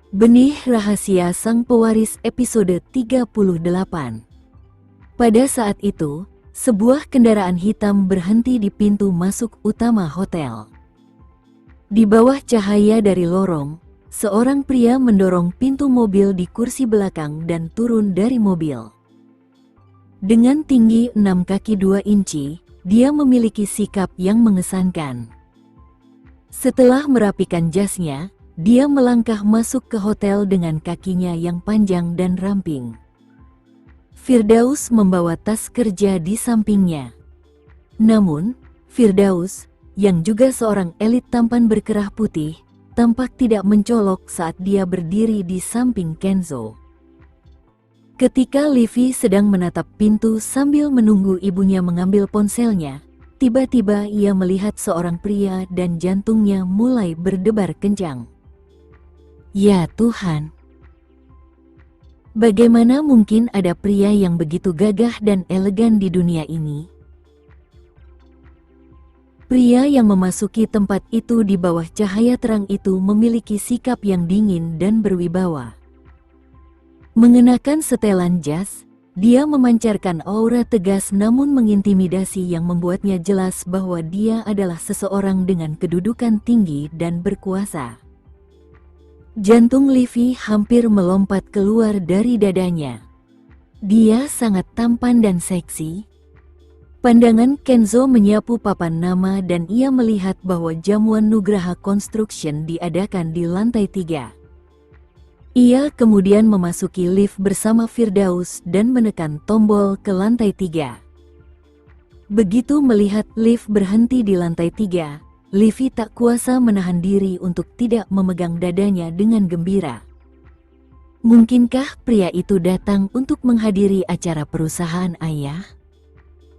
Benih Rahasia Sang Pewaris episode 38. Pada saat itu, sebuah kendaraan hitam berhenti di pintu masuk utama hotel. Di bawah cahaya dari lorong, seorang pria mendorong pintu mobil di kursi belakang dan turun dari mobil. Dengan tinggi 6 kaki 2 inci, dia memiliki sikap yang mengesankan. Setelah merapikan jasnya, dia melangkah masuk ke hotel dengan kakinya yang panjang dan ramping. Firdaus membawa tas kerja di sampingnya. Namun, Firdaus, yang juga seorang elit tampan berkerah putih, tampak tidak mencolok saat dia berdiri di samping Kenzo. Ketika Livi sedang menatap pintu sambil menunggu ibunya mengambil ponselnya, tiba-tiba ia melihat seorang pria dan jantungnya mulai berdebar kencang. Ya Tuhan, bagaimana mungkin ada pria yang begitu gagah dan elegan di dunia ini? Pria yang memasuki tempat itu di bawah cahaya terang itu memiliki sikap yang dingin dan berwibawa. Mengenakan setelan jas, dia memancarkan aura tegas namun mengintimidasi yang membuatnya jelas bahwa dia adalah seseorang dengan kedudukan tinggi dan berkuasa. Jantung Livi hampir melompat keluar dari dadanya. Dia sangat tampan dan seksi. Pandangan Kenzo menyapu papan nama dan ia melihat bahwa jamuan Nugraha Construction diadakan di lantai 3. Ia kemudian memasuki lift bersama Firdaus dan menekan tombol ke lantai 3. Begitu melihat lift berhenti di lantai 3, Livi tak kuasa menahan diri untuk tidak memegang dadanya dengan gembira. Mungkinkah pria itu datang untuk menghadiri acara perusahaan ayah?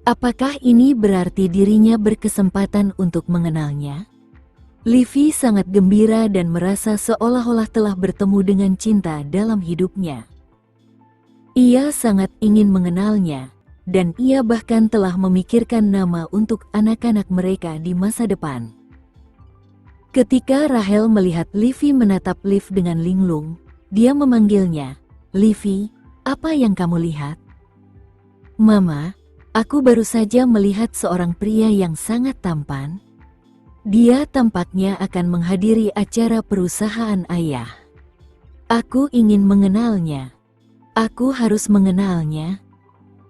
Apakah ini berarti dirinya berkesempatan untuk mengenalnya? Livi sangat gembira dan merasa seolah-olah telah bertemu dengan cinta dalam hidupnya. Ia sangat ingin mengenalnya, dan ia bahkan telah memikirkan nama untuk anak-anak mereka di masa depan. Ketika Rahel melihat Livi menatap lift dengan linglung, dia memanggilnya, "Livi, apa yang kamu lihat?" "Mama, aku baru saja melihat seorang pria yang sangat tampan. Dia tampaknya akan menghadiri acara perusahaan ayah. Aku ingin mengenalnya. Aku harus mengenalnya."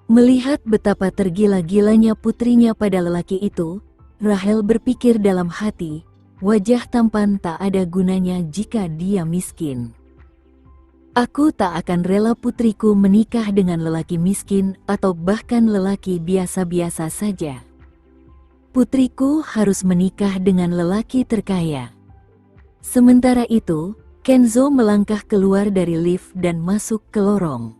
Melihat betapa tergila-gilanya putrinya pada lelaki itu, Rahel berpikir dalam hati, wajah tampan tak ada gunanya jika dia miskin. Aku tak akan rela putriku menikah dengan lelaki miskin atau bahkan lelaki biasa-biasa saja. Putriku harus menikah dengan lelaki terkaya. Sementara itu, Kenzo melangkah keluar dari lift dan masuk ke lorong.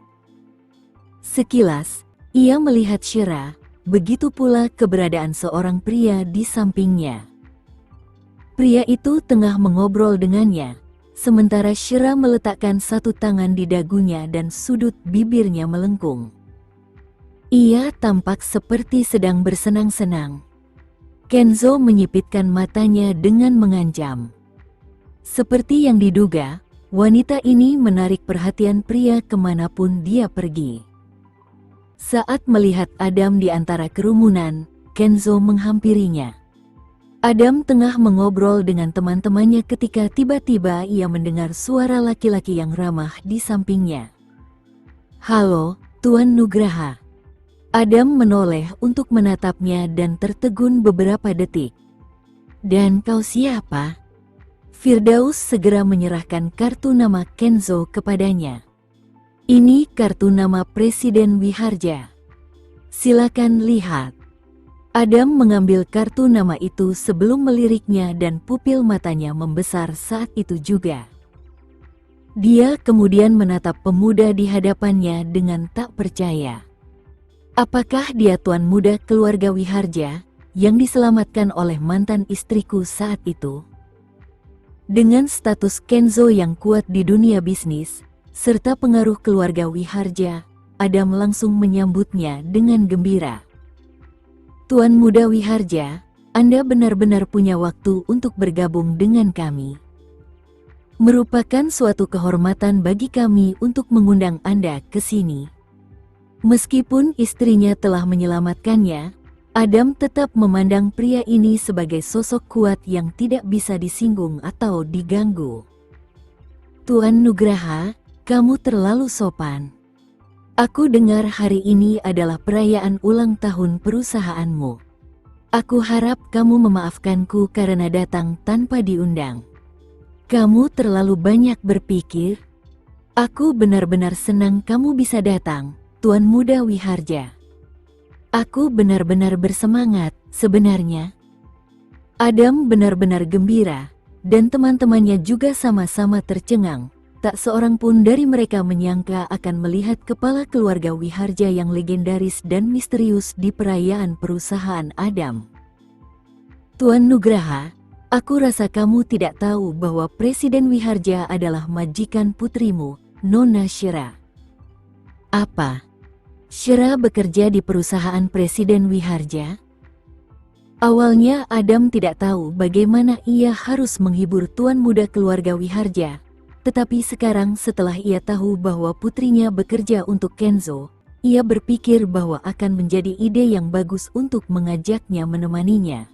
Sekilas, ia melihat Shira, begitu pula keberadaan seorang pria di sampingnya. Pria itu tengah mengobrol dengannya, sementara Shira meletakkan satu tangan di dagunya dan sudut bibirnya melengkung. Ia tampak seperti sedang bersenang-senang. Kenzo menyipitkan matanya dengan mengancam. Seperti yang diduga, wanita ini menarik perhatian pria kemanapun dia pergi. Saat melihat Adam di antara kerumunan, Kenzo menghampirinya. Adam tengah mengobrol dengan teman-temannya ketika tiba-tiba ia mendengar suara laki-laki yang ramah di sampingnya. "Halo, Tuan Nugraha." Adam menoleh untuk menatapnya dan tertegun beberapa detik. "Dan kau siapa?" Firdaus segera menyerahkan kartu nama Kenzo kepadanya. "Ini kartu nama Presiden Wiharja. Silakan lihat." Adam mengambil kartu nama itu sebelum meliriknya dan pupil matanya membesar saat itu juga. Dia kemudian menatap pemuda di hadapannya dengan tak percaya. Apakah dia tuan muda keluarga Wiharja yang diselamatkan oleh mantan istriku saat itu? Dengan status Kenzo yang kuat di dunia bisnis, serta pengaruh keluarga Wiharja, Adam langsung menyambutnya dengan gembira. "Tuan muda Wiharja, Anda benar-benar punya waktu untuk bergabung dengan kami." Merupakan suatu kehormatan bagi kami untuk mengundang Anda ke sini. Meskipun istrinya telah menyelamatkannya, Adam tetap memandang pria ini sebagai sosok kuat yang tidak bisa disinggung atau diganggu. Tuan Nugraha, kamu terlalu sopan. Aku dengar hari ini adalah perayaan ulang tahun perusahaanmu. Aku harap kamu memaafkanku karena datang tanpa diundang. Kamu terlalu banyak berpikir. Aku benar-benar senang kamu bisa datang, Tuan Muda Wiharja. Aku benar-benar bersemangat, sebenarnya. Adam benar-benar gembira, dan teman-temannya juga sama-sama tercengang. Tak seorang pun dari mereka menyangka akan melihat kepala keluarga Wiharja yang legendaris dan misterius di perayaan perusahaan Adam. Tuan Nugraha, aku rasa kamu tidak tahu bahwa Presiden Wiharja adalah majikan putrimu, Nona Shira. Apa? Shira bekerja di perusahaan Presiden Wiharja? Awalnya Adam tidak tahu bagaimana ia harus menghibur tuan muda keluarga Wiharja, tetapi sekarang setelah ia tahu bahwa putrinya bekerja untuk Kenzo, ia berpikir bahwa akan menjadi ide yang bagus untuk mengajaknya menemaninya.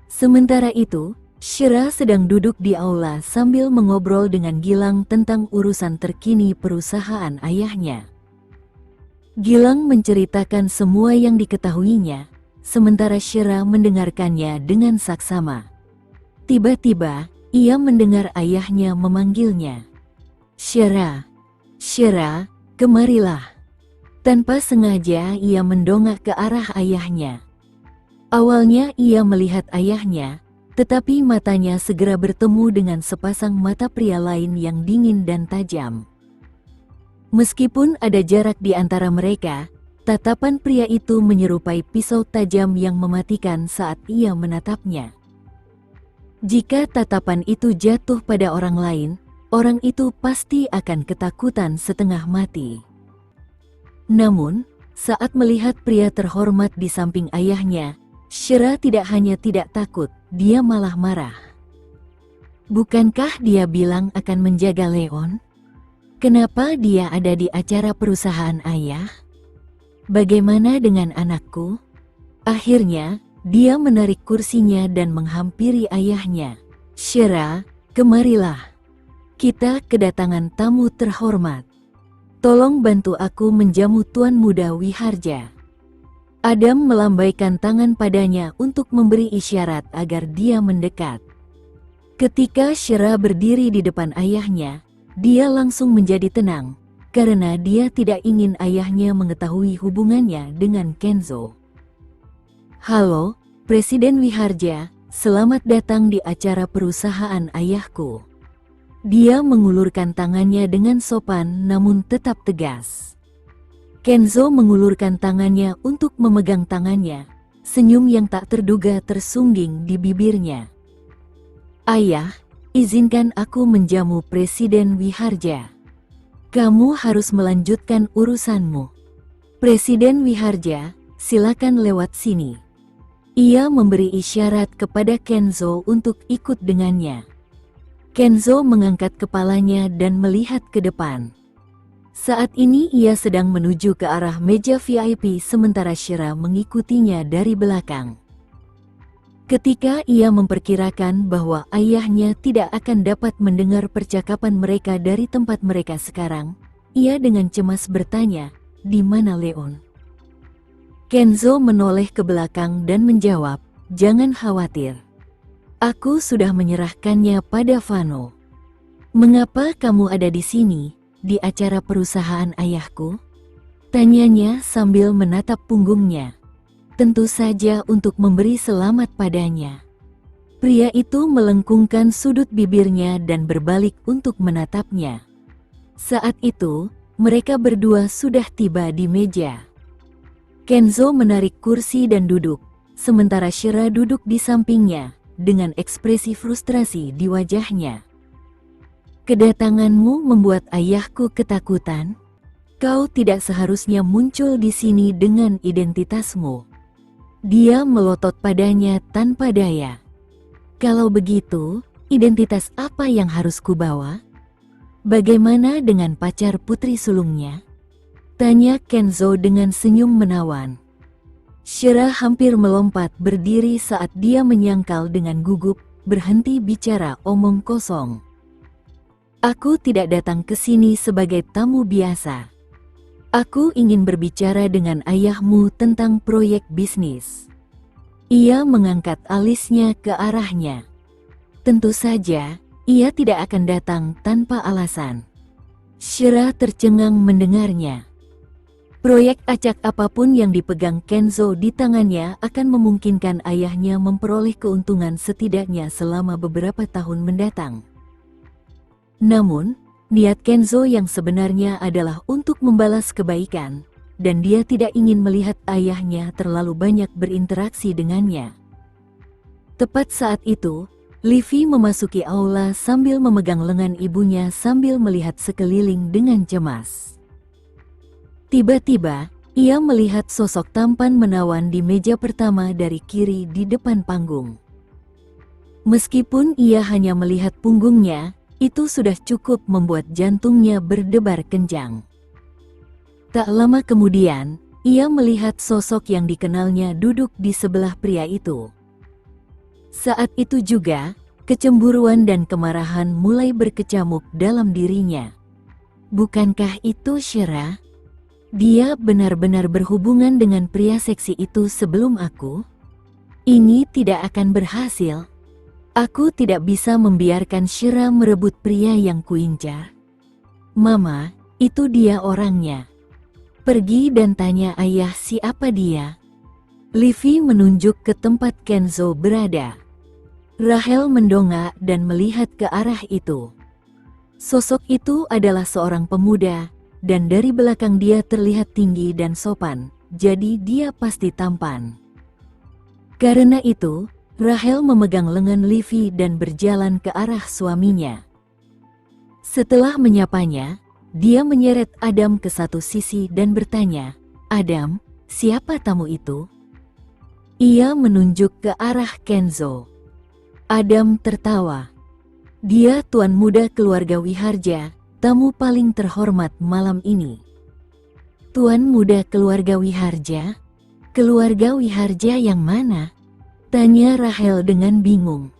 Sementara itu, Shira sedang duduk di aula sambil mengobrol dengan Gilang tentang urusan terkini perusahaan ayahnya. Gilang menceritakan semua yang diketahuinya, sementara Shira mendengarkannya dengan saksama. Tiba-tiba, ia mendengar ayahnya memanggilnya. Shira, Shira, kemarilah. Tanpa sengaja ia mendongak ke arah ayahnya. Awalnya ia melihat ayahnya, tetapi matanya segera bertemu dengan sepasang mata pria lain yang dingin dan tajam. Meskipun ada jarak di antara mereka, tatapan pria itu menyerupai pisau tajam yang mematikan saat ia menatapnya. Jika tatapan itu jatuh pada orang lain, orang itu pasti akan ketakutan setengah mati. Namun, saat melihat pria terhormat di samping ayahnya, Shira tidak hanya tidak takut, dia malah marah. Bukankah dia bilang akan menjaga Leon? Kenapa dia ada di acara perusahaan ayah? Bagaimana dengan anakku? Akhirnya, dia menarik kursinya dan menghampiri ayahnya. Shira, kemarilah. Kita kedatangan tamu terhormat. Tolong bantu aku menjamu Tuan Muda Wiharja. Adam melambaikan tangan padanya untuk memberi isyarat agar dia mendekat. Ketika Shira berdiri di depan ayahnya, dia langsung menjadi tenang, karena dia tidak ingin ayahnya mengetahui hubungannya dengan Kenzo. Halo, Presiden Wiharja, selamat datang di acara perusahaan ayahku. Dia mengulurkan tangannya dengan sopan namun tetap tegas. Kenzo mengulurkan tangannya untuk memegang tangannya, senyum yang tak terduga tersungging di bibirnya. Ayah, izinkan aku menjamu Presiden Wiharja. Kamu harus melanjutkan urusanmu. Presiden Wiharja, silakan lewat sini. Ia memberi isyarat kepada Kenzo untuk ikut dengannya. Kenzo mengangkat kepalanya dan melihat ke depan. Saat ini ia sedang menuju ke arah meja VIP sementara Shira mengikutinya dari belakang. Ketika ia memperkirakan bahwa ayahnya tidak akan dapat mendengar percakapan mereka dari tempat mereka sekarang, ia dengan cemas bertanya, "Di mana Leon?" Kenzo menoleh ke belakang dan menjawab, "Jangan khawatir. Aku sudah menyerahkannya pada Vano." "Mengapa kamu ada di sini, di acara perusahaan ayahku?" tanyanya sambil menatap punggungnya. "Tentu saja untuk memberi selamat padanya." Pria itu melengkungkan sudut bibirnya dan berbalik untuk menatapnya. Saat itu, mereka berdua sudah tiba di meja. Kenzo menarik kursi dan duduk, sementara Shira duduk di sampingnya, dengan ekspresi frustrasi di wajahnya. "Kedatanganmu membuat ayahku ketakutan. Kau tidak seharusnya muncul di sini dengan identitasmu." Dia melotot padanya tanpa daya. "Kalau begitu, Identitas apa yang harus kubawa? Bagaimana dengan pacar putri sulungnya? Tanya Kenzo dengan senyum menawan. Shira hampir melompat berdiri saat dia menyangkal dengan gugup, berhenti bicara omong kosong. Aku tidak datang ke sini sebagai tamu biasa. Aku ingin berbicara dengan ayahmu tentang proyek bisnis. Ia mengangkat alisnya ke arahnya. Tentu saja, ia tidak akan datang tanpa alasan. Shira tercengang mendengarnya. Proyek acak apapun yang dipegang Kenzo di tangannya akan memungkinkan ayahnya memperoleh keuntungan setidaknya selama beberapa tahun mendatang. Namun, niat Kenzo yang sebenarnya adalah untuk membalas kebaikan, dan dia tidak ingin melihat ayahnya terlalu banyak berinteraksi dengannya. Tepat saat itu, Livy memasuki aula sambil memegang lengan ibunya sambil melihat sekeliling dengan cemas. Tiba-tiba, ia melihat sosok tampan menawan di meja pertama dari kiri di depan panggung. Meskipun ia hanya melihat punggungnya, itu sudah cukup membuat jantungnya berdebar kencang. Tak lama kemudian, ia melihat sosok yang dikenalnya duduk di sebelah pria itu. Saat itu juga, kecemburuan dan kemarahan mulai berkecamuk dalam dirinya. Bukankah itu Shira? Dia benar-benar berhubungan dengan pria seksi itu sebelum aku? Ini tidak akan berhasil. Aku tidak bisa membiarkan Shira merebut pria yang kuincar. Mama, itu dia orangnya. Pergi dan tanya ayah siapa dia. Livy menunjuk ke tempat Kenzo berada. Rahel mendongak dan melihat ke arah itu. Sosok itu adalah seorang pemuda, dan dari belakang dia terlihat tinggi dan sopan, jadi dia pasti tampan. Karena itu, Rahel memegang lengan Livy dan berjalan ke arah suaminya. Setelah menyapanya, dia menyeret Adam ke satu sisi dan bertanya, "Adam, siapa tamu itu?" Ia menunjuk ke arah Kenzo. Adam tertawa. Dia tuan muda keluarga Wiharja, tamu paling terhormat malam ini. Tuan muda keluarga Wiharja? Keluarga Wiharja yang mana? Tanya Rahel dengan bingung.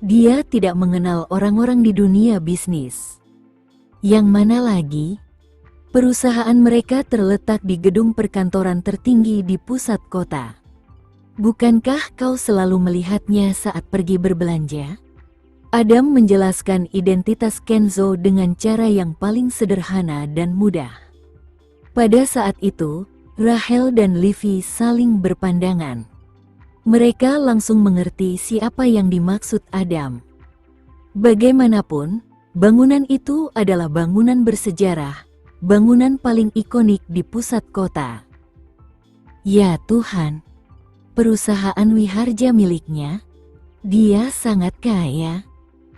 Dia tidak mengenal orang-orang di dunia bisnis. Yang mana lagi? Perusahaan mereka terletak di gedung perkantoran tertinggi di pusat kota. Bukankah kau selalu melihatnya saat pergi berbelanja? Adam menjelaskan identitas Kenzo dengan cara yang paling sederhana dan mudah. Pada saat itu, Rahel dan Livy saling berpandangan. Mereka langsung mengerti siapa yang dimaksud Adam. Bagaimanapun, bangunan itu adalah bangunan bersejarah, bangunan paling ikonik di pusat kota. Ya Tuhan, perusahaan Wiharja miliknya, dia sangat kaya.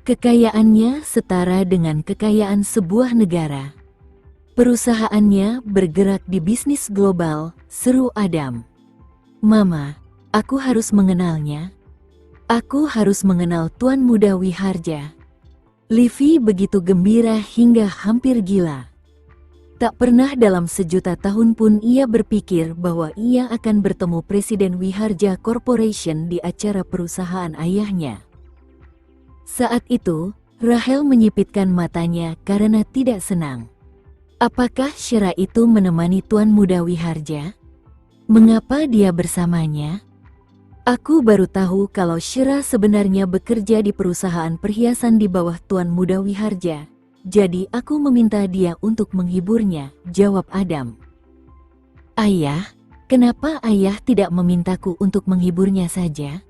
Kekayaannya setara dengan kekayaan sebuah negara. Perusahaannya bergerak di bisnis global, seru Adam. Mama, aku harus mengenalnya. Aku harus mengenal Tuan Muda Wiharja. Livy begitu gembira hingga hampir gila. Tak pernah dalam sejuta tahun pun ia berpikir bahwa ia akan bertemu Presiden Wiharja Corporation di acara perusahaan ayahnya. Saat itu, Rahel menyipitkan matanya karena tidak senang. Apakah Shira itu menemani Tuan Muda Wiharja? Mengapa dia bersamanya? Aku baru tahu kalau Shira sebenarnya bekerja di perusahaan perhiasan di bawah Tuan Muda Wiharja. Jadi aku meminta dia untuk menghiburnya, jawab Adam. Ayah, kenapa ayah tidak memintaku untuk menghiburnya saja?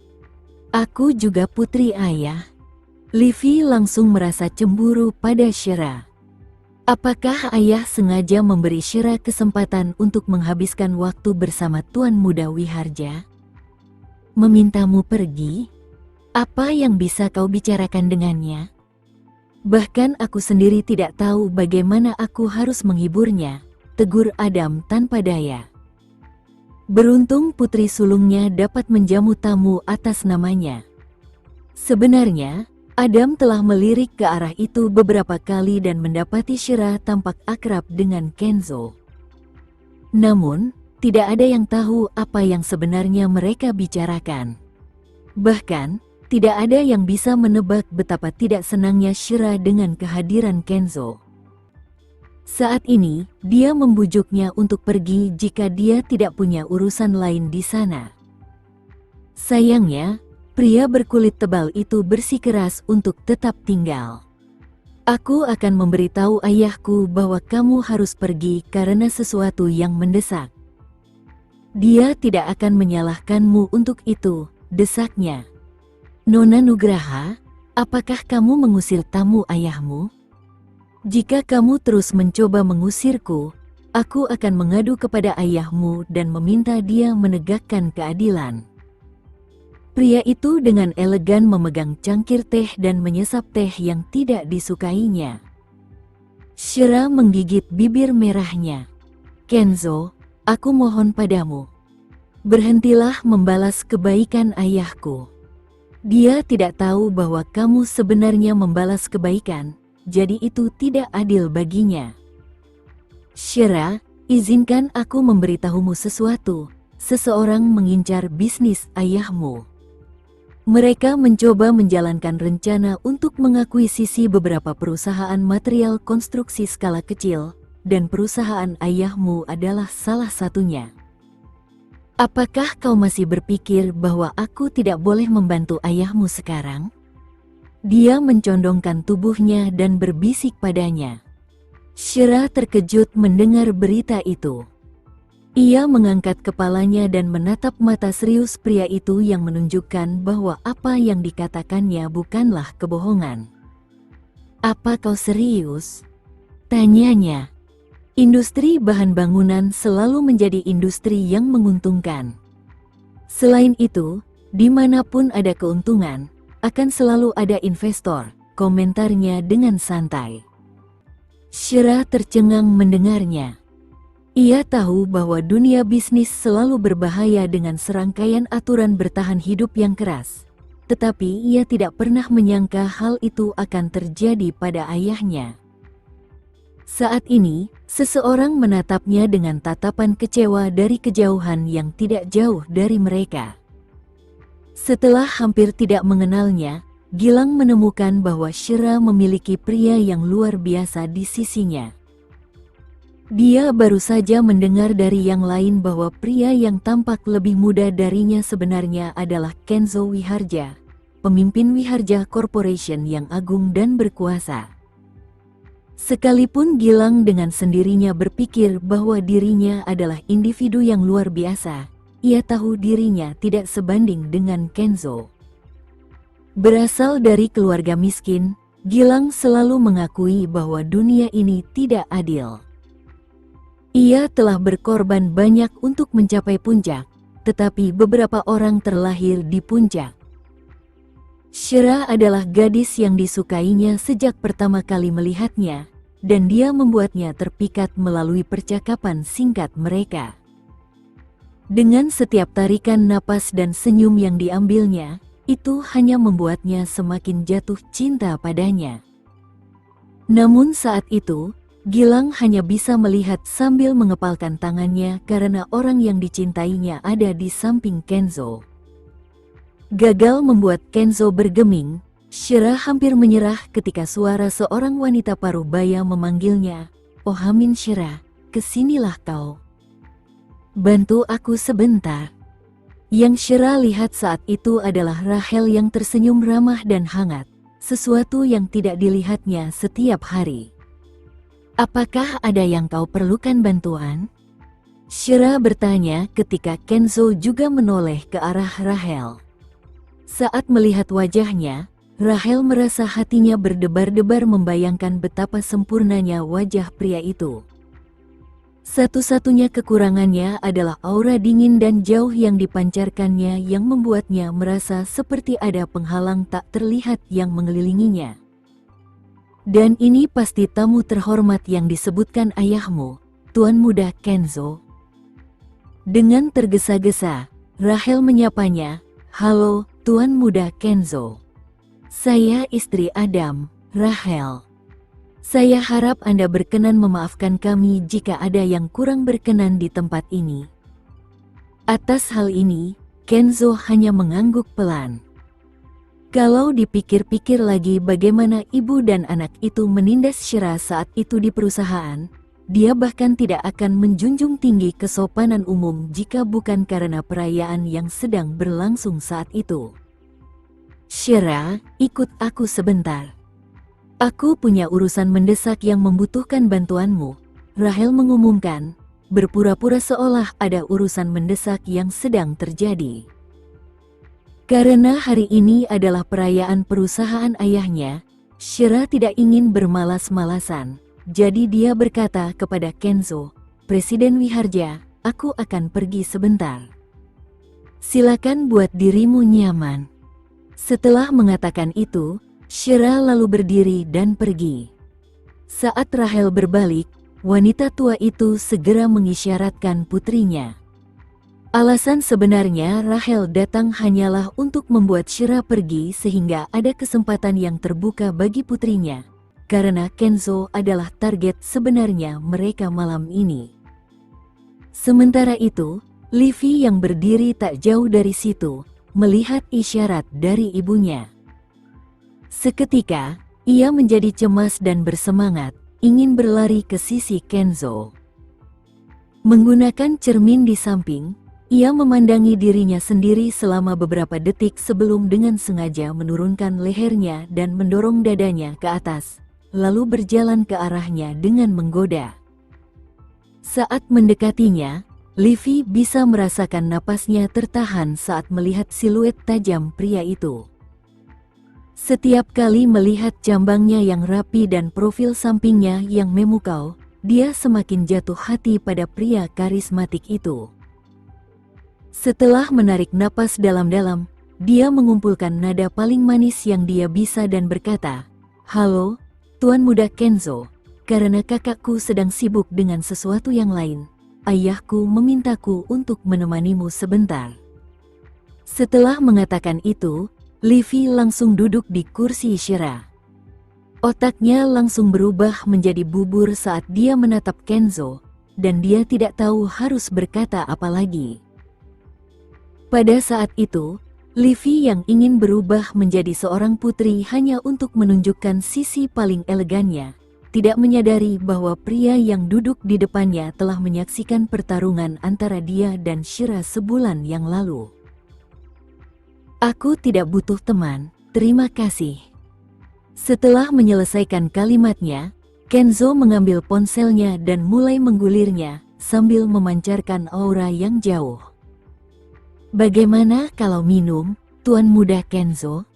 Aku juga putri ayah. Livy langsung merasa cemburu pada Shira. Apakah ayah sengaja memberi Shira kesempatan untuk menghabiskan waktu bersama Tuan Muda Wiharja? Memintamu pergi? Apa yang bisa kau bicarakan dengannya? Bahkan aku sendiri tidak tahu bagaimana aku harus menghiburnya, tegur Adam tanpa daya. Beruntung putri sulungnya dapat menjamu tamu atas namanya. Sebenarnya, Adam telah melirik ke arah itu beberapa kali dan mendapati Shira tampak akrab dengan Kenzo. Namun, tidak ada yang tahu apa yang sebenarnya mereka bicarakan. Bahkan, tidak ada yang bisa menebak betapa tidak senangnya Shira dengan kehadiran Kenzo. Saat ini, dia membujuknya untuk pergi jika dia tidak punya urusan lain di sana. Sayangnya, pria berkulit tebal itu bersikeras untuk tetap tinggal. Aku akan memberitahu ayahku bahwa kamu harus pergi karena sesuatu yang mendesak. Dia tidak akan menyalahkanmu untuk itu, desaknya. Nona Nugraha, apakah kamu mengusir tamu ayahmu? Jika kamu terus mencoba mengusirku, aku akan mengadu kepada ayahmu dan meminta dia menegakkan keadilan. Pria itu dengan elegan memegang cangkir teh dan menyesap teh yang tidak disukainya. Shira menggigit bibir merahnya. Kenzo, aku mohon padamu. Berhentilah membalas kebaikan ayahku. Dia tidak tahu bahwa kamu sebenarnya membalas kebaikan, jadi itu tidak adil baginya. Shira, izinkan aku memberitahumu sesuatu. Seseorang mengincar bisnis ayahmu. Mereka mencoba menjalankan rencana untuk mengakuisisi beberapa perusahaan material konstruksi skala kecil, dan perusahaan ayahmu adalah salah satunya. Apakah kau masih berpikir bahwa aku tidak boleh membantu ayahmu sekarang? Dia mencondongkan tubuhnya dan berbisik padanya. Shira terkejut mendengar berita itu. Ia mengangkat kepalanya dan menatap mata serius pria itu yang menunjukkan bahwa apa yang dikatakannya bukanlah kebohongan. Apa kau serius? Tanyanya. Industri bahan bangunan selalu menjadi industri yang menguntungkan. Selain itu, dimanapun ada keuntungan, akan selalu ada investor, komentarnya dengan santai. Shira tercengang mendengarnya. Ia tahu bahwa dunia bisnis selalu berbahaya dengan serangkaian aturan bertahan hidup yang keras. Tetapi ia tidak pernah menyangka hal itu akan terjadi pada ayahnya. Saat ini, seseorang menatapnya dengan tatapan kecewa dari kejauhan yang tidak jauh dari mereka. Setelah hampir tidak mengenalnya, Gilang menemukan bahwa Shira memiliki pria yang luar biasa di sisinya. Dia baru saja mendengar dari yang lain bahwa pria yang tampak lebih muda darinya sebenarnya adalah Kenzo Wiharja, pemimpin Wiharja Corporation yang agung dan berkuasa. Sekalipun Gilang dengan sendirinya berpikir bahwa dirinya adalah individu yang luar biasa, ia tahu dirinya tidak sebanding dengan Kenzo. Berasal dari keluarga miskin, Gilang selalu mengakui bahwa dunia ini tidak adil. Ia telah berkorban banyak untuk mencapai puncak, tetapi beberapa orang terlahir di puncak. Shira adalah gadis yang disukainya sejak pertama kali melihatnya, dan dia membuatnya terpikat melalui percakapan singkat mereka. Dengan setiap tarikan napas dan senyum yang diambilnya, itu hanya membuatnya semakin jatuh cinta padanya. Namun saat itu, Gilang hanya bisa melihat sambil mengepalkan tangannya karena orang yang dicintainya ada di samping Kenzo. Gagal membuat Kenzo bergeming, Shira hampir menyerah ketika suara seorang wanita paruh baya memanggilnya, "Oh Hamin Shira, kesinilah kau. Bantu aku sebentar." Yang Shira lihat saat itu adalah Rahel yang tersenyum ramah dan hangat, sesuatu yang tidak dilihatnya setiap hari. "Apakah ada yang kau perlukan bantuan?" Shira bertanya ketika Kenzo juga menoleh ke arah Rahel. Saat melihat wajahnya, Rahel merasa hatinya berdebar-debar membayangkan betapa sempurnanya wajah pria itu. Satu-satunya kekurangannya adalah aura dingin dan jauh yang dipancarkannya yang membuatnya merasa seperti ada penghalang tak terlihat yang mengelilinginya. "Dan ini pasti tamu terhormat yang disebutkan ayahmu, Tuan Muda Kenzo." Dengan tergesa-gesa, Rahel menyapanya, "Halo, Tuan Muda Kenzo." Saya istri Adam, Rahel. Saya harap Anda berkenan memaafkan kami jika ada yang kurang berkenan di tempat ini. Atas hal ini, Kenzo hanya mengangguk pelan. Kalau dipikir-pikir lagi bagaimana ibu dan anak itu menindas Shira saat itu di perusahaan, dia bahkan tidak akan menjunjung tinggi kesopanan umum jika bukan karena perayaan yang sedang berlangsung saat itu. Shira, ikut aku sebentar. Aku punya urusan mendesak yang membutuhkan bantuanmu, Rahel mengumumkan, berpura-pura seolah ada urusan mendesak yang sedang terjadi. Karena hari ini adalah perayaan perusahaan ayahnya, Shira tidak ingin bermalas-malasan. Jadi dia berkata kepada Kenzo, Presiden Wiharja, aku akan pergi sebentar. Silakan buat dirimu nyaman. Setelah mengatakan itu, Shira lalu berdiri dan pergi. Saat Rahel berbalik, wanita tua itu segera mengisyaratkan putrinya. Alasan sebenarnya Rahel datang hanyalah untuk membuat Shira pergi sehingga ada kesempatan yang terbuka bagi putrinya. Karena Kenzo adalah target sebenarnya mereka malam ini. Sementara itu, Livy yang berdiri tak jauh dari situ, melihat isyarat dari ibunya. Seketika, ia menjadi cemas dan bersemangat, ingin berlari ke sisi Kenzo. Menggunakan cermin di samping, ia memandangi dirinya sendiri selama beberapa detik sebelum dengan sengaja menurunkan lehernya dan mendorong dadanya ke atas, lalu berjalan ke arahnya dengan menggoda. Saat mendekatinya, Livy bisa merasakan napasnya tertahan saat melihat siluet tajam pria itu. Setiap kali melihat jambangnya yang rapi dan profil sampingnya yang memukau, dia semakin jatuh hati pada pria karismatik itu. Setelah menarik napas dalam-dalam, dia mengumpulkan nada paling manis yang dia bisa dan berkata, "Halo, Tuan Muda Kenzo, karena kakakku sedang sibuk dengan sesuatu yang lain, ayahku memintaku untuk menemanimu sebentar." Setelah mengatakan itu, Livy langsung duduk di kursi Shira. Otaknya langsung berubah menjadi bubur saat dia menatap Kenzo, dan dia tidak tahu harus berkata apa lagi. Pada saat itu, Livy yang ingin berubah menjadi seorang putri hanya untuk menunjukkan sisi paling elegannya, tidak menyadari bahwa pria yang duduk di depannya telah menyaksikan pertarungan antara dia dan Shira sebulan yang lalu. "Aku tidak butuh teman, terima kasih." Setelah menyelesaikan kalimatnya, Kenzo mengambil ponselnya dan mulai menggulirnya sambil memancarkan aura yang jauh. "Bagaimana kalau minum, Tuan Muda Kenzo?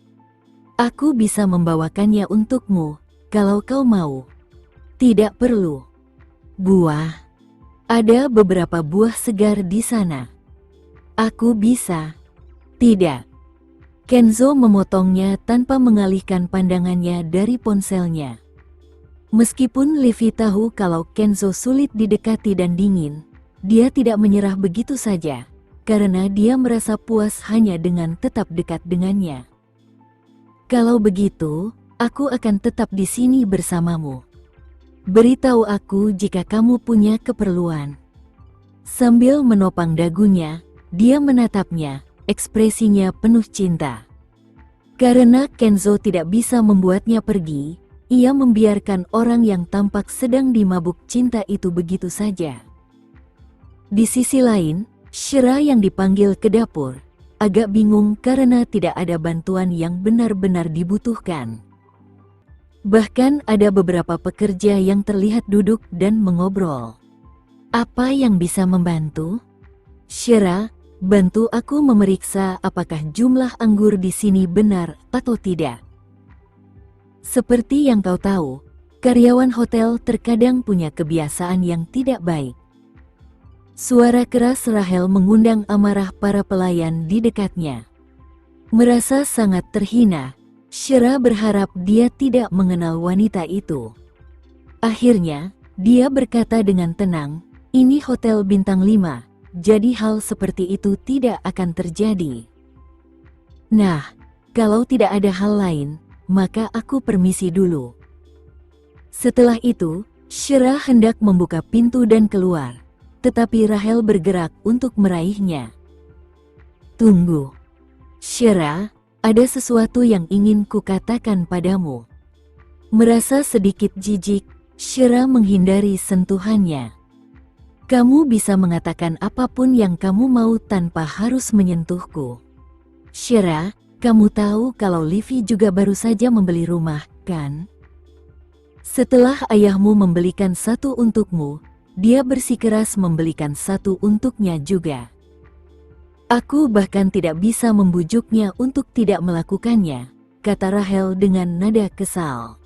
Aku bisa membawakannya untukmu, kalau kau mau." "Tidak perlu. Buah. Ada beberapa buah segar di sana. Aku bisa." "Tidak." Kenzo memotongnya tanpa mengalihkan pandangannya dari ponselnya. Meskipun Livy tahu kalau Kenzo sulit didekati dan dingin, dia tidak menyerah begitu saja, karena dia merasa puas hanya dengan tetap dekat dengannya. "Kalau begitu, aku akan tetap di sini bersamamu. Beritahu aku jika kamu punya keperluan." Sambil menopang dagunya, dia menatapnya, ekspresinya penuh cinta. Karena Kenzo tidak bisa membuatnya pergi, ia membiarkan orang yang tampak sedang dimabuk cinta itu begitu saja. Di sisi lain, Shira yang dipanggil ke dapur, agak bingung karena tidak ada bantuan yang benar-benar dibutuhkan. Bahkan ada beberapa pekerja yang terlihat duduk dan mengobrol. "Apa yang bisa membantu? Shira, bantu aku memeriksa apakah jumlah anggur di sini benar atau tidak. Seperti yang kau tahu, karyawan hotel terkadang punya kebiasaan yang tidak baik." Suara keras Rahel mengundang amarah para pelayan di dekatnya. Merasa sangat terhina, Shira berharap dia tidak mengenal wanita itu. Akhirnya, dia berkata dengan tenang, "Ini hotel bintang 5. Jadi hal seperti itu tidak akan terjadi. Nah, kalau tidak ada hal lain, maka aku permisi dulu. Setelah itu, Syera hendak membuka pintu dan keluar, tetapi Rahel bergerak untuk meraihnya. Tunggu. Syera, ada sesuatu yang ingin kukatakan padamu. Merasa sedikit jijik, Syera menghindari sentuhannya. Kamu bisa mengatakan apapun yang kamu mau tanpa harus menyentuhku. Syera, kamu tahu kalau Livy juga baru saja membeli rumah, kan? Setelah ayahmu membelikan satu untukmu, dia bersikeras membelikan satu untuknya juga. Aku bahkan tidak bisa membujuknya untuk tidak melakukannya, kata Rahel dengan nada kesal.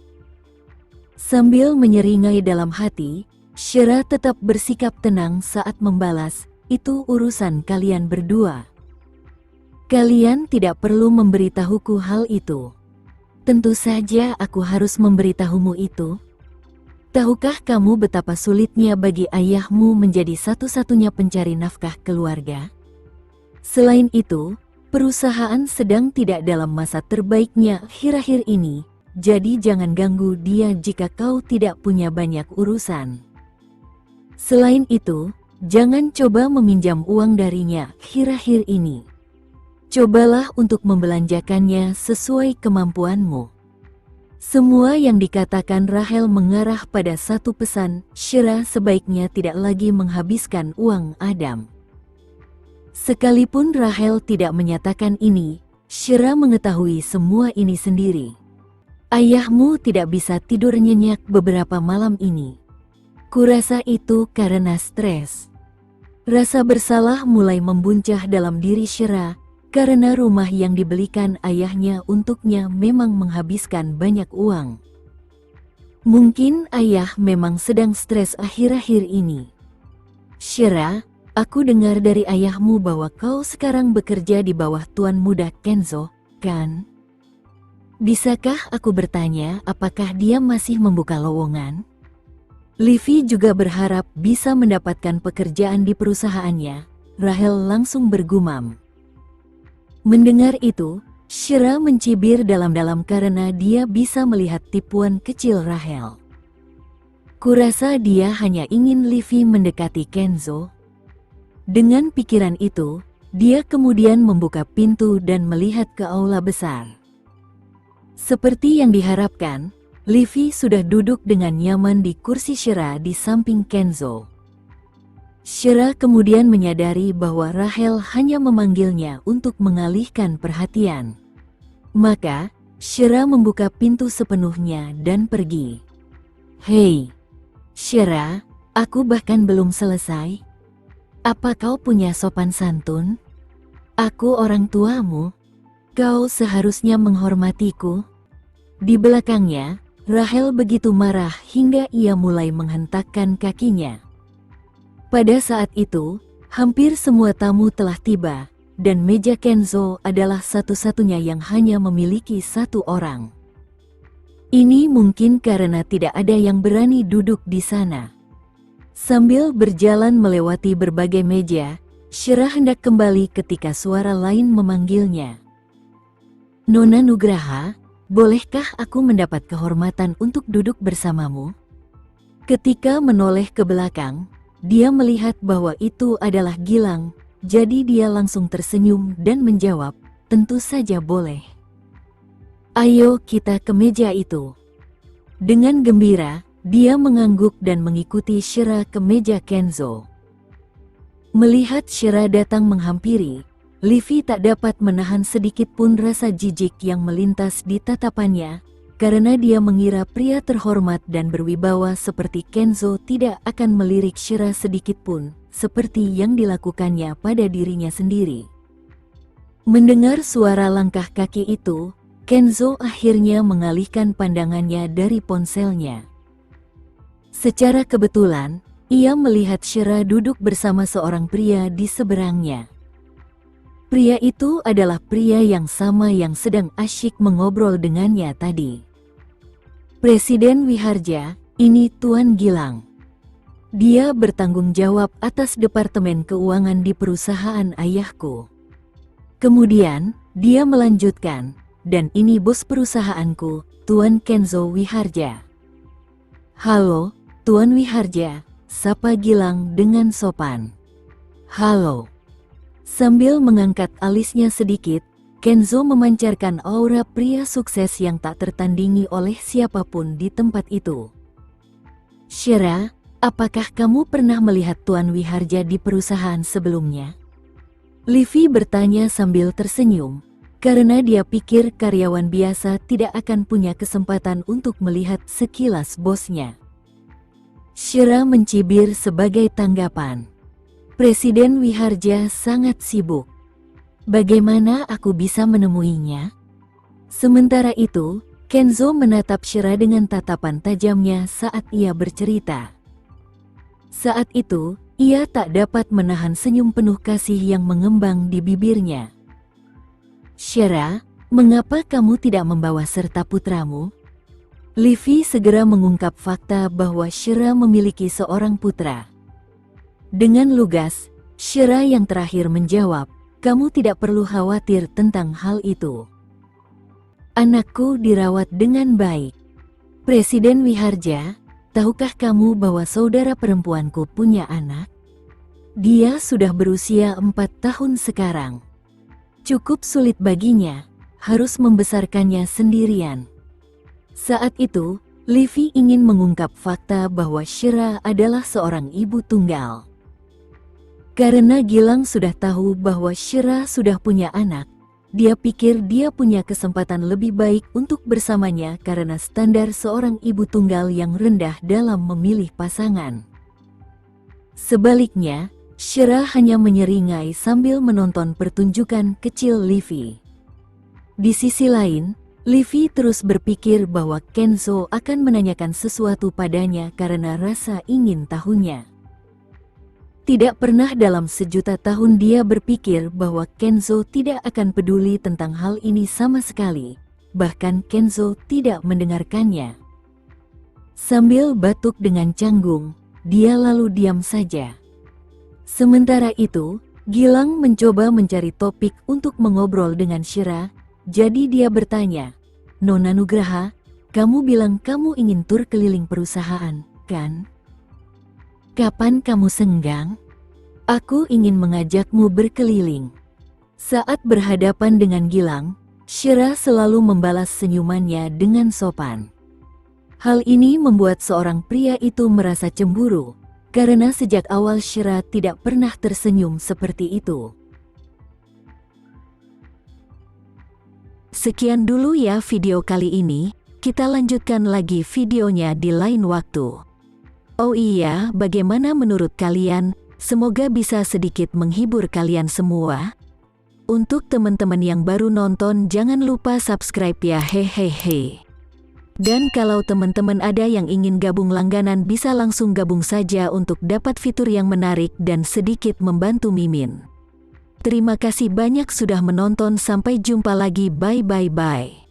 Sambil menyeringai dalam hati, Syera tetap bersikap tenang saat membalas, itu urusan kalian berdua. Kalian tidak perlu memberitahuku hal itu. Tentu saja aku harus memberitahumu itu. Tahukah kamu betapa sulitnya bagi ayahmu menjadi satu-satunya pencari nafkah keluarga? Selain itu, perusahaan sedang tidak dalam masa terbaiknya akhir-akhir ini, jadi jangan ganggu dia jika kau tidak punya banyak urusan. Selain itu, jangan coba meminjam uang darinya akhir-akhir ini. Cobalah untuk membelanjakannya sesuai kemampuanmu. Semua yang dikatakan Rahel mengarah pada satu pesan, Syera sebaiknya tidak lagi menghabiskan uang Adam. Sekalipun Rahel tidak menyatakan ini, Syera mengetahui semua ini sendiri. Ayahmu tidak bisa tidur nyenyak beberapa malam ini. Kurasa itu karena stres. Rasa bersalah mulai membuncah dalam diri Syera, karena rumah yang dibelikan ayahnya untuknya memang menghabiskan banyak uang. Mungkin ayah memang sedang stres akhir-akhir ini. Syera, aku dengar dari ayahmu bahwa kau sekarang bekerja di bawah Tuan Muda Kenzo, kan? Bisakah aku bertanya apakah dia masih membuka lowongan? Livy juga berharap bisa mendapatkan pekerjaan di perusahaannya. Rahel langsung bergumam. Mendengar itu, Syera mencibir dalam-dalam karena dia bisa melihat tipuan kecil Rahel. Kurasa dia hanya ingin Livy mendekati Kenzo. Dengan pikiran itu, dia kemudian membuka pintu dan melihat ke aula besar. Seperti yang diharapkan, Livy sudah duduk dengan nyaman di kursi Syera di samping Kenzo. Syera kemudian menyadari bahwa Rahel hanya memanggilnya untuk mengalihkan perhatian. Maka, Syera membuka pintu sepenuhnya dan pergi. Hei, Syera, aku bahkan belum selesai. Apa kau punya sopan santun? Aku orang tuamu. Kau seharusnya menghormatiku. Di belakangnya, Rahel begitu marah hingga ia mulai menghentakkan kakinya. Pada saat itu, hampir semua tamu telah tiba, dan meja Kenzo adalah satu-satunya yang hanya memiliki satu orang. Ini mungkin karena tidak ada yang berani duduk di sana. Sambil berjalan melewati berbagai meja, Syera hendak kembali ketika suara lain memanggilnya. Nona Nugraha, bolehkah aku mendapat kehormatan untuk duduk bersamamu? Ketika menoleh ke belakang, dia melihat bahwa itu adalah Gilang, jadi dia langsung tersenyum dan menjawab, tentu saja boleh. Ayo kita ke meja itu. Dengan gembira, dia mengangguk dan mengikuti Syera ke meja Kenzo. Melihat Syera datang menghampiri, Livy tak dapat menahan sedikit pun rasa jijik yang melintas di tatapannya, karena dia mengira pria terhormat dan berwibawa seperti Kenzo tidak akan melirik Syera sedikit pun, seperti yang dilakukannya pada dirinya sendiri. Mendengar suara langkah kaki itu, Kenzo akhirnya mengalihkan pandangannya dari ponselnya. Secara kebetulan, ia melihat Syera duduk bersama seorang pria di seberangnya. Pria itu adalah pria yang sama yang sedang asyik mengobrol dengannya tadi. Presiden Wiharja, ini Tuan Gilang. Dia bertanggung jawab atas Departemen Keuangan di perusahaan ayahku. Kemudian, dia melanjutkan, dan ini bos perusahaanku, Tuan Kenzo Wiharja. Halo, Tuan Wiharja, sapa Gilang dengan sopan. Halo. Sambil mengangkat alisnya sedikit, Kenzo memancarkan aura pria sukses yang tak tertandingi oleh siapapun di tempat itu. Shira, apakah kamu pernah melihat Tuan Wiharja di perusahaan sebelumnya? Livi bertanya sambil tersenyum, karena dia pikir karyawan biasa tidak akan punya kesempatan untuk melihat sekilas bosnya. Shira mencibir sebagai tanggapan. Presiden Wiharja sangat sibuk. Bagaimana aku bisa menemuinya? Sementara itu, Kenzo menatap Shira dengan tatapan tajamnya saat ia bercerita. Saat itu, ia tak dapat menahan senyum penuh kasih yang mengembang di bibirnya. Shira, mengapa kamu tidak membawa serta putramu? Livi segera mengungkap fakta bahwa Shira memiliki seorang putra. Dengan lugas, Shira yang terakhir menjawab, kamu tidak perlu khawatir tentang hal itu. Anakku dirawat dengan baik. Presiden Wiharja, tahukah kamu bahwa saudara perempuanku punya anak? Dia sudah berusia 4 tahun sekarang. Cukup sulit baginya, harus membesarkannya sendirian. Saat itu, Livi ingin mengungkap fakta bahwa Shira adalah seorang ibu tunggal. Karena Gilang sudah tahu bahwa Shira sudah punya anak, dia pikir dia punya kesempatan lebih baik untuk bersamanya karena standar seorang ibu tunggal yang rendah dalam memilih pasangan. Sebaliknya, Shira hanya menyeringai sambil menonton pertunjukan kecil Livi. Di sisi lain, Livi terus berpikir bahwa Kenzo akan menanyakan sesuatu padanya karena rasa ingin tahunya. Tidak pernah dalam sejuta tahun dia berpikir bahwa Kenzo tidak akan peduli tentang hal ini sama sekali. Bahkan Kenzo tidak mendengarkannya. Sambil batuk dengan canggung, dia lalu diam saja. Sementara itu, Gilang mencoba mencari topik untuk mengobrol dengan Shira, jadi dia bertanya, Nona Nugraha, kamu bilang kamu ingin tur keliling perusahaan, kan? Kapan kamu senggang? Aku ingin mengajakmu berkeliling. Saat berhadapan dengan Gilang, Shira selalu membalas senyumannya dengan sopan. Hal ini membuat seorang pria itu merasa cemburu, karena sejak awal Shira tidak pernah tersenyum seperti itu. Sekian dulu ya video kali ini, kita lanjutkan lagi videonya di lain waktu. Oh iya, bagaimana menurut kalian? Semoga bisa sedikit menghibur kalian semua. Untuk teman-teman yang baru nonton, jangan lupa subscribe ya, hehehe. Dan kalau teman-teman ada yang ingin gabung langganan, bisa langsung gabung saja untuk dapat fitur yang menarik dan sedikit membantu Mimin. Terima kasih banyak sudah menonton, sampai jumpa lagi, bye.